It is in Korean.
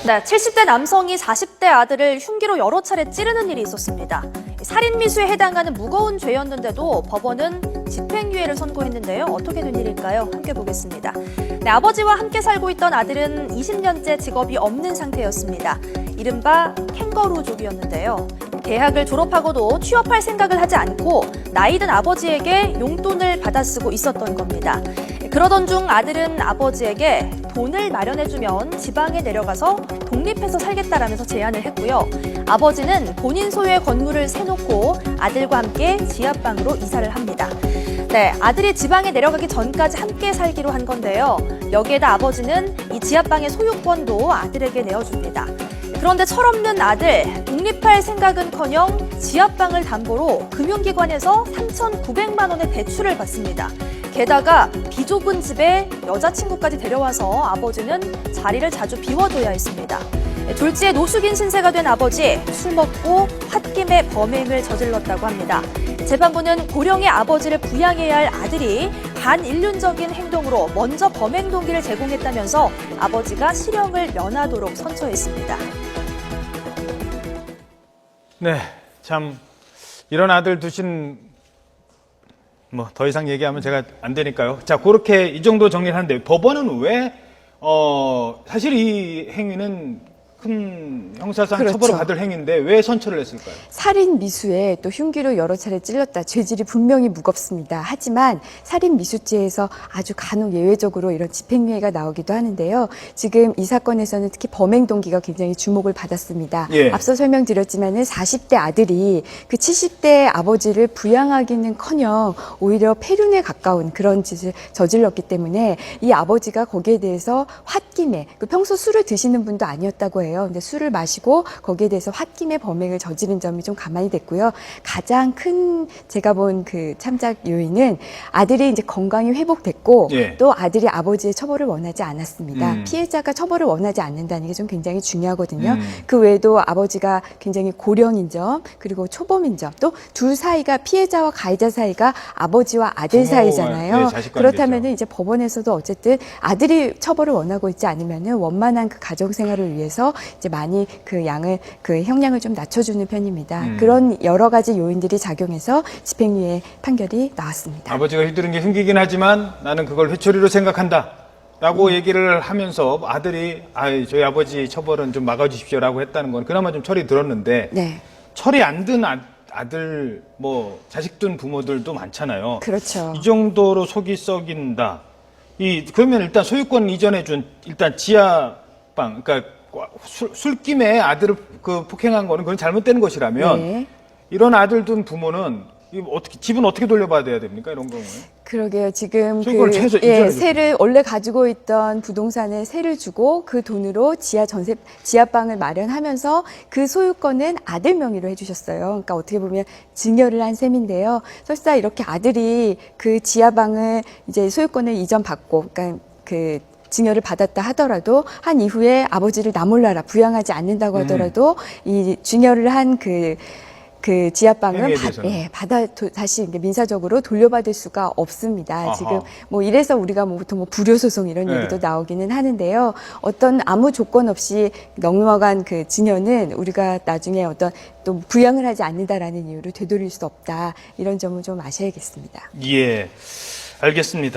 네, 70대 남성이 40대 아들을 흉기로 여러 차례 찌르는 일이 있었습니다. 살인미수에 해당하는 무거운 죄였는데도 법원은 집행유예를 선고했는데요. 어떻게 된 일일까요? 함께 보겠습니다. 네, 아버지와 함께 살고 있던 아들은 20년째 직업이 없는 상태였습니다. 이른바 캥거루족이었는데요. 대학을 졸업하고도 취업할 생각을 하지 않고 나이든 아버지에게 용돈을 받아쓰고 있었던 겁니다. 그러던 중 아들은 아버지에게 돈을 마련해주면 지방에 내려가서 독립해서 살겠다라면서 제안을 했고요. 아버지는 본인 소유의 건물을 세놓고 아들과 함께 지하방으로 이사를 합니다. 네, 아들이 지방에 내려가기 전까지 함께 살기로 한 건데요. 여기에다 아버지는 이 지하방의 소유권도 아들에게 내어줍니다. 그런데 철없는 아들, 독립할 생각은커녕 지하방을 담보로 금융기관에서 3,900만 원의 대출을 받습니다. 게다가 비좁은 집에 여자친구까지 데려와서 아버지는 자리를 자주 비워둬야 했습니다. 졸지에 노숙인 신세가 된 아버지, 술 먹고 홧김에 범행을 저질렀다고 합니다. 재판부는 고령의 아버지를 부양해야 할 아들이 반인륜적인 행동으로 먼저 범행 동기를 제공했다면서 아버지가 실형을 면하도록 선처했습니다. 네, 참 이런 아들 두신 더 이상 얘기하면 제가 안 되니까요. 자, 그렇게 이 정도 정리를 하는데 법원은 왜 사실 이 행위는 큰 형사상 그렇죠. 처벌을 받을 행위인데 왜 선처를 했을까요? 살인 미수에 또 흉기로 여러 차례 찔렀다. 죄질이 분명히 무겁습니다. 하지만 살인 미수죄에서 아주 간혹 예외적으로 이런 집행유예가 나오기도 하는데요. 지금 이 사건에서는 특히 범행 동기가 굉장히 주목을 받았습니다. 예. 앞서 설명드렸지만은 40대 아들이 그 70대 아버지를 부양하기는커녕 오히려 폐륜에 가까운 그런 짓을 저질렀기 때문에 이 아버지가 거기에 대해서 홧김에 평소 술을 드시는 분도 아니었다고 해요. 근데 술을 마시고 거기에 대해서 홧김에 범행을 저지른 점이 좀 가만히 됐고요. 가장 큰 제가 본 그 참작 요인은 아들이 이제 건강이 회복됐고 예. 또 아들이 아버지의 처벌을 원하지 않았습니다. 피해자가 처벌을 원하지 않는다는 게 좀 굉장히 중요하거든요. 그 외에도 아버지가 굉장히 고령인 점 그리고 초범인 점 또 둘 사이가 피해자와 가해자 사이가 아버지와 아들 사이잖아요. 네, 그렇다면 이제 법원에서도 어쨌든 아들이 처벌을 원하고 있지 않으면은 원만한 그 가정 생활을 위해서 이제 많이 그 형량을 좀 낮춰주는 편입니다. 그런 여러 가지 요인들이 작용해서 집행유예 판결이 나왔습니다. 아버지가 휘두른 게 흉기긴 하지만 나는 그걸 회초리로 생각한다. 라고 얘기를 하면서 아들이 저희 아버지 처벌은 좀 막아주십시오라고 했다는 건 그나마 좀 철이 들었는데 네. 철이 안 든 아들 자식 둔 부모들도 많잖아요. 그렇죠. 이 정도로 속이 썩인다. 그러면 일단 소유권 이전해 준 일단 지하방 그러니까 술김에 아들을 폭행한 거는 그건 잘못된 것이라면 네. 이런 아들 둔 부모는 집은 어떻게 돌려받아야 됩니까? 이런 경우는? 그러게요. 지금 세를 원래 가지고 있던 부동산에 세를 주고 그 돈으로 지하방을 마련하면서 그 소유권은 아들 명의로 해주셨어요. 그러니까 어떻게 보면 증여를 한 셈인데요. 설사 이렇게 아들이 그 지하방을 이제 소유권을 이전받고, 그러니까 증여를 받았다 하더라도 한 이후에 아버지를 나몰라라 부양하지 않는다고 하더라도 이 증여를 한 그 지하방은 다시 민사적으로 돌려받을 수가 없습니다. 아하. 지금 이래서 우리가 보통 불효소송 이런 얘기도 나오기는 하는데요. 어떤 아무 조건 없이 넘어간 그 증여는 우리가 나중에 또 부양을 하지 않는다라는 이유로 되돌릴 수 없다. 이런 점을 좀 아셔야겠습니다. 예, 알겠습니다.